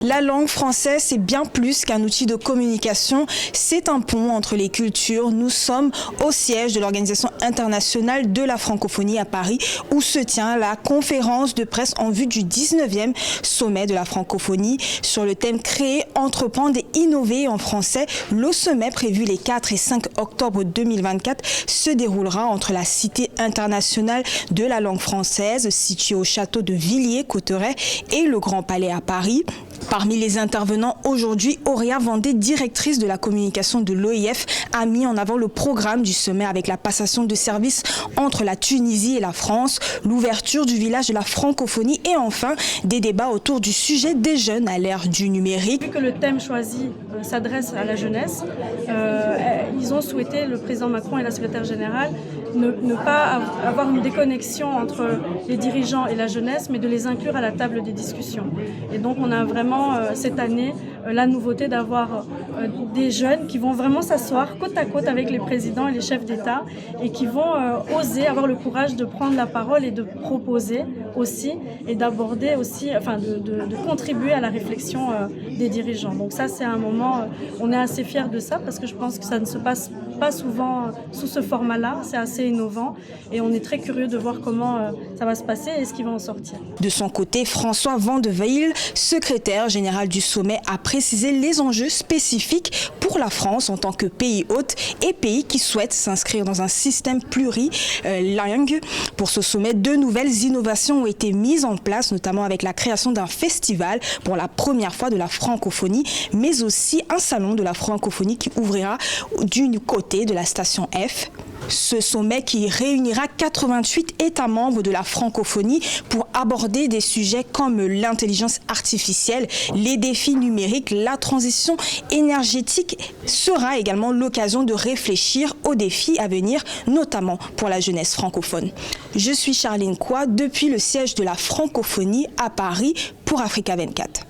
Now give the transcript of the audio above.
La langue française, c'est bien plus qu'un outil de communication, c'est un pont entre les cultures. Nous sommes au siège de l'Organisation internationale de la francophonie à Paris, où se tient la conférence de presse en vue du 19e sommet de la francophonie sur le thème « Créer, entreprendre et innover en français ». Le sommet prévu les 4 et 5 octobre 2024 se déroulera entre la Cité internationale de la langue française, située au château de Villiers-Cotterêts, et le Grand Palais à Paris. Parmi les intervenants aujourd'hui, Auréa Vendée, directrice de la communication de l'OIF, a mis en avant le programme du sommet avec la passation de services entre la Tunisie et la France, l'ouverture du village de la francophonie et enfin des débats autour du sujet des jeunes à l'ère du numérique. Vu que le thème choisi s'adresse à la jeunesse, ils ont souhaité, le président Macron et la secrétaire générale, ne pas avoir une déconnexion entre les dirigeants et la jeunesse, mais de les inclure à la table des discussions. Et donc on a vraiment cette année la nouveauté d'avoir des jeunes qui vont vraiment s'asseoir côte à côte avec les présidents et les chefs d'État et qui vont oser avoir le courage de prendre la parole et de proposer aussi et d'aborder aussi, enfin de contribuer à la réflexion des dirigeants. Donc ça c'est un moment, on est assez fiers de ça parce que je pense que ça ne se passe pas souvent sous ce format-là, c'est assez innovant et on est très curieux de voir comment ça va se passer et ce qui va en sortir. De son côté, François Vandeweyle, secrétaire général du sommet, a précisé les enjeux spécifiques pour la France en tant que pays hôte et pays qui souhaite s'inscrire dans un système plurilingue. Pour ce sommet, 2 nouvelles innovations ont été mises en place, notamment avec la création d'un festival pour la première fois de la francophonie, mais aussi un salon de la francophonie qui ouvrira du côté de la station F. Ce sommet qui réunira 88 États membres de la francophonie pour aborder des sujets comme l'intelligence artificielle, les défis numériques, la transition énergétique sera également l'occasion de réfléchir aux défis à venir, notamment pour la jeunesse francophone. Je suis Charline Koua depuis le siège de la francophonie à Paris pour Africa 24.